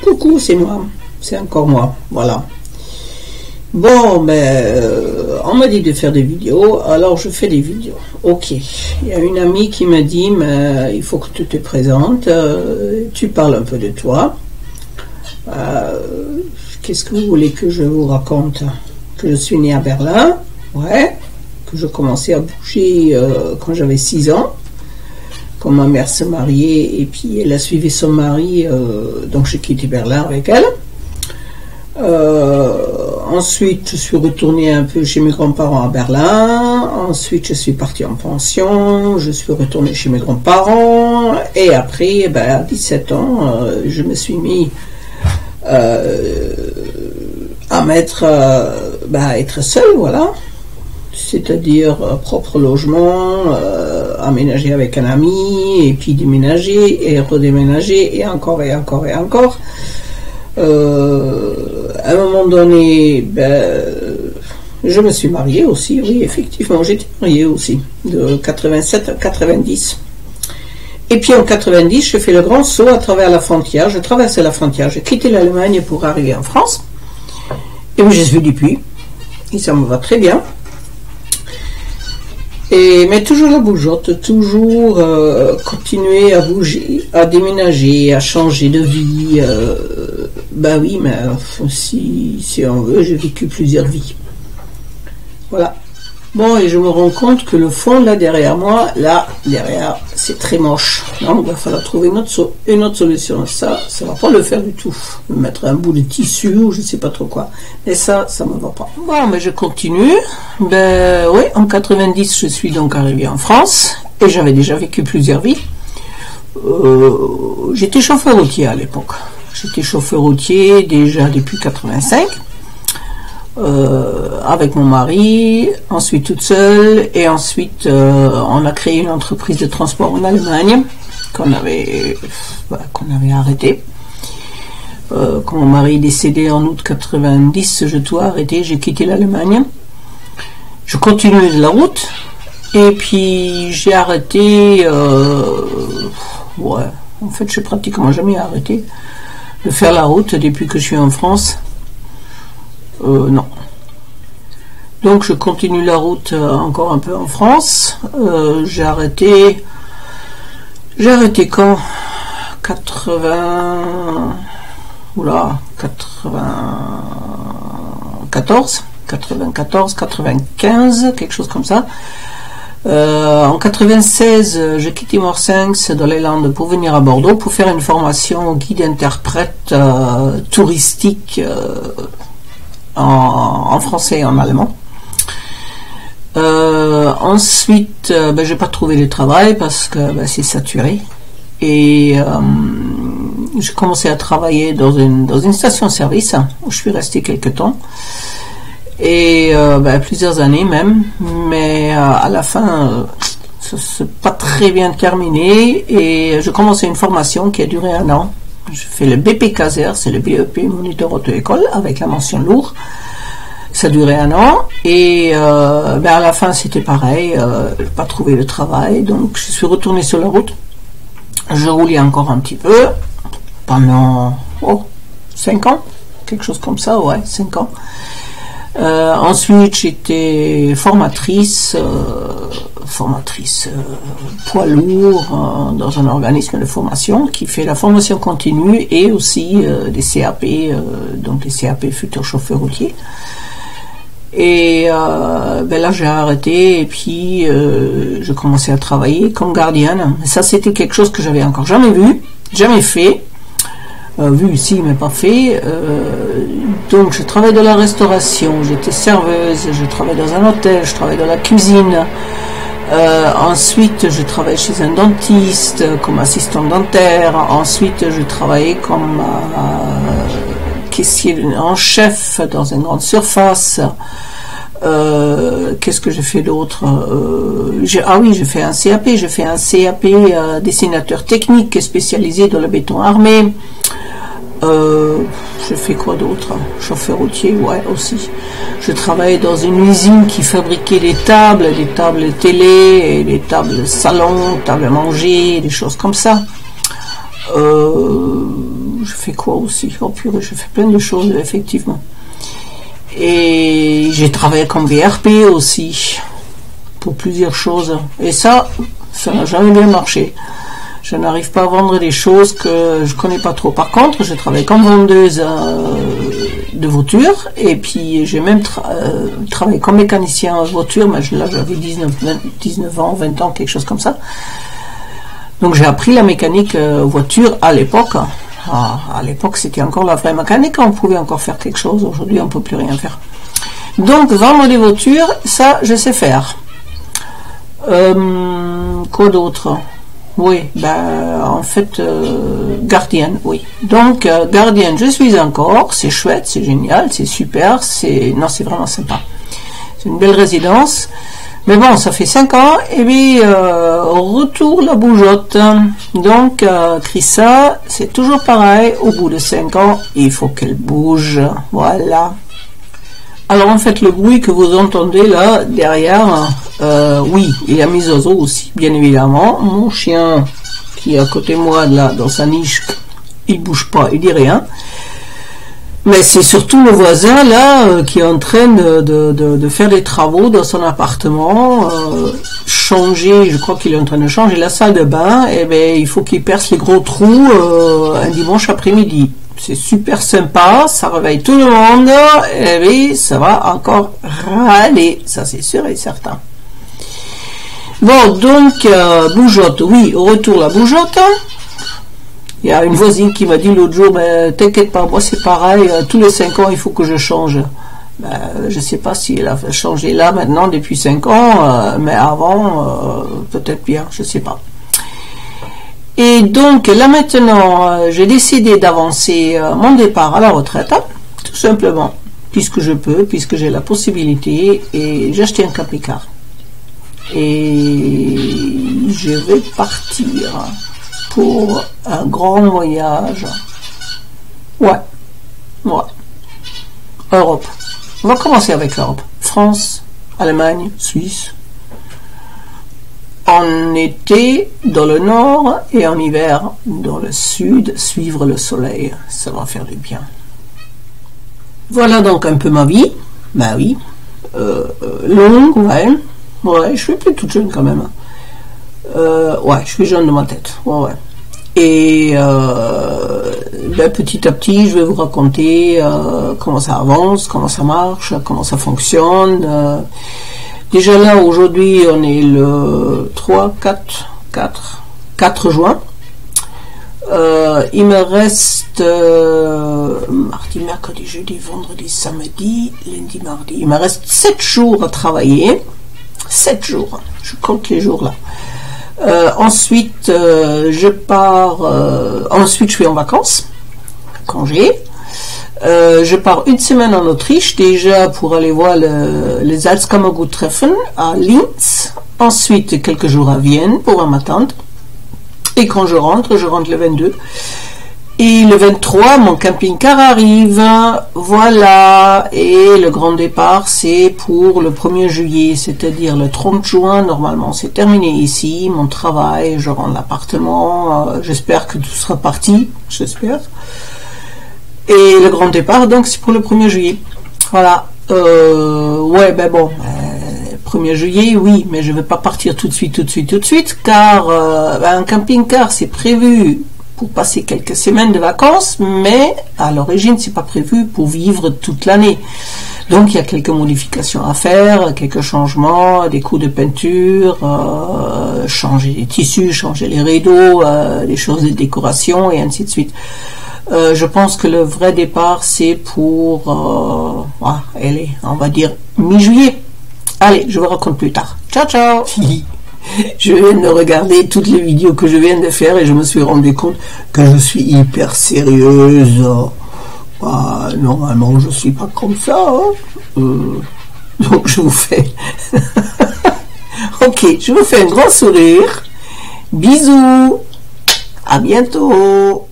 Coucou, c'est moi. C'est encore moi. Voilà. Bon, on m'a dit de faire des vidéos, alors je fais des vidéos. Ok. Il y a une amie qui m'a dit, mais il faut que tu te présentes, tu parles un peu de toi. Qu'est-ce que vous voulez que je vous raconte? Que je suis née à Berlin, ouais. Que je commençais à bouger quand j'avais 6 ans. Quand ma mère se mariait et puis elle a suivi son mari, donc j'ai quitté Berlin avec elle. Ensuite, je suis retournée un peu chez mes grands-parents à Berlin. Ensuite, je suis partie en pension. Je suis retournée chez mes grands-parents. Et après, à 17 ans, je me suis mis à être seule, voilà. C'est-à-dire propre logement, aménager avec un ami, et puis déménager, et redéménager, et encore, et encore, et encore. À un moment donné, je me suis mariée aussi, oui, effectivement, j'étais mariée aussi, de 87 à 90. Et puis en 90, je fais le grand saut à travers la frontière, je traversais la frontière, j'ai quitté l'Allemagne pour arriver en France, et je suis depuis, et ça me va très bien. Mais toujours la bougeotte, toujours continuer à bouger, à déménager, à changer de vie. Oui, mais si on veut, j'ai vécu plusieurs vies. Voilà. Bon, et je me rends compte que le fond, là, derrière moi, c'est très moche. Donc, il va falloir trouver une autre solution. Ça va pas le faire du tout. Mettre un bout de tissu ou je sais pas trop quoi. Mais ça me va pas. Bon, mais je continue. Oui, en 90, je suis donc arrivée en France. Et j'avais déjà vécu plusieurs vies. J'étais chauffeur routier à l'époque. J'étais chauffeur routier déjà depuis 85. Avec mon mari, ensuite toute seule, et ensuite on a créé une entreprise de transport en Allemagne qu'on avait arrêtée. Quand mon mari est décédé en août 90, j'ai tout arrêté, j'ai quitté l'Allemagne. Je continuais la route, et puis j'ai arrêté, en fait j'ai pratiquement jamais arrêté de faire la route depuis que je suis en France. Non. Donc je continue la route encore un peu en France. J'ai arrêté quand 94, 95, quelque chose comme ça. En 96, j'ai quitté Morsinx dans les Landes pour venir à Bordeaux pour faire une formation guide-interprète touristique en français et en allemand. Ensuite, j'ai pas trouvé de travail parce que c'est saturé. Et j'ai commencé à travailler dans une station-service où je suis restée quelques temps. Et plusieurs années même. Mais à la fin, ça s'est pas très bien terminé. Et j'ai commencé une formation qui a duré 1 an. Je fais le BP Caser, c'est le BEP Moniteur Auto-École avec la mention lourd. Ça durait 1 an et à la fin c'était pareil, pas trouvé de travail, donc je suis retournée sur la route. Je roulais encore un petit peu pendant 5 ans, quelque chose comme ça, 5 ans. Ensuite j'étais formatrice poids lourd dans un organisme de formation qui fait la formation continue et aussi des CAP, donc des CAP futurs chauffeurs routiers. Et là j'ai arrêté et puis je commençais à travailler comme gardienne. Ça c'était quelque chose que j'avais encore jamais vu, jamais fait. Vu ici mais pas fait. Donc je travaille dans la restauration, j'étais serveuse, je travaille dans un hôtel, je travaille dans la cuisine. Ensuite je travaille chez un dentiste comme assistant dentaire. Ensuite je travaillais comme caissier en chef dans une grande surface. Qu'est-ce que j'ai fait d'autre? J'ai fait un CAP, dessinateur technique spécialisé dans le béton armé. Je fais quoi d'autre? Chauffeur routier, aussi. Je travaillais dans une usine qui fabriquait des tables télé, des tables salon, tables à manger, des choses comme ça. Je fait quoi aussi? Oh purée, j'ai fait plein de choses, effectivement. Et j'ai travaillé comme VRP aussi, pour plusieurs choses. Et ça n'a jamais bien marché. Je n'arrive pas à vendre des choses que je connais pas trop. Par contre, je travaille comme vendeuse de voitures, et puis j'ai même travaillé comme mécanicien en voiture, mais là j'avais 19 ans, 20 ans, quelque chose comme ça. Donc j'ai appris la mécanique voiture à l'époque. À l'époque, c'était encore la vraie mécanique, on pouvait encore faire quelque chose. Aujourd'hui, on peut plus rien faire. Donc vendre des voitures, ça, je sais faire. Quoi d'autre? Oui, en fait, gardienne, oui. Donc, gardienne, je suis encore, c'est chouette, c'est génial, c'est super, c'est vraiment sympa. C'est une belle résidence. Mais bon, ça fait 5 ans, et puis, retour la bougeotte. Donc, Chrissa, c'est toujours pareil, au bout de 5 ans, il faut qu'elle bouge, voilà. Alors, en fait, le bruit que vous entendez là, derrière, oui, il y a mes oiseaux aussi, bien évidemment. Mon chien, qui est à côté de moi, là, dans sa niche, il bouge pas, il dit rien. Mais c'est surtout le voisin là qui est en train de faire des travaux dans son appartement, changer, je crois qu'il est en train de changer la salle de bain, et ben il faut qu'il perce les gros trous un dimanche après-midi. C'est super sympa, ça réveille tout le monde, et bien ça va encore râler, ça c'est sûr et certain. Bon, donc bougeotte, oui, au retour la bougeotte. Il y a une voisine qui m'a dit l'autre jour, t'inquiète pas, moi c'est pareil, tous les 5 ans il faut que je change. Je sais pas si elle a changé là maintenant depuis 5 ans, mais avant, peut-être bien, je sais pas. Et donc là maintenant, j'ai décidé d'avancer mon départ à la retraite, tout simplement, puisque je peux, puisque j'ai la possibilité, et j'ai acheté un camping-car. Et je vais partir pour un grand voyage. Ouais. Europe. On va commencer avec l'Europe. France, Allemagne, Suisse. En été dans le nord et en hiver dans le sud, suivre le soleil. Ça va faire du bien. Voilà donc un peu ma vie. Bah oui. Longue, ouais. Ouais, je suis plus toute jeune quand même. Ouais, je suis jeune de ma tête. Ouais. Et petit à petit, je vais vous raconter comment ça avance, comment ça marche, comment ça fonctionne. Déjà là, aujourd'hui, on est le 4 juin. Il me reste mardi, mercredi, jeudi, vendredi, samedi, lundi, mardi. Il me reste 7 jours à travailler. 7 jours. Je compte les jours là. Ensuite, je pars. Ensuite, je suis en vacances, congé. Je pars une semaine en Autriche déjà pour aller voir les Salzkammergut-Treffen à Linz. Ensuite, quelques jours à Vienne pour ma tante. Et quand je rentre le 22. Et le 23, mon camping-car arrive. Voilà. Et le grand départ, c'est pour le 1er juillet, c'est-à-dire le 30 juin. Normalement, c'est terminé ici. Mon travail, je rends l'appartement. J'espère que tout sera parti. J'espère. Et le grand départ, donc, c'est pour le 1er juillet. Voilà. Ouais, 1er juillet, oui, mais je ne vais pas partir tout de suite, car un camping-car, c'est prévu pour passer quelques semaines de vacances, mais à l'origine, c'est pas prévu pour vivre toute l'année. Donc, il y a quelques modifications à faire, quelques changements, des coups de peinture, changer les tissus, changer les rideaux, des choses de décoration, et ainsi de suite. Je pense que le vrai départ, c'est pour, on va dire, mi-juillet. Allez, je vous raconte plus tard. Ciao, ciao. Je viens de regarder toutes les vidéos que je viens de faire et je me suis rendu compte que je suis hyper sérieuse. Normalement, je suis pas comme ça. Donc, je vous fais... Ok, je vous fais un grand sourire. Bisous. À bientôt.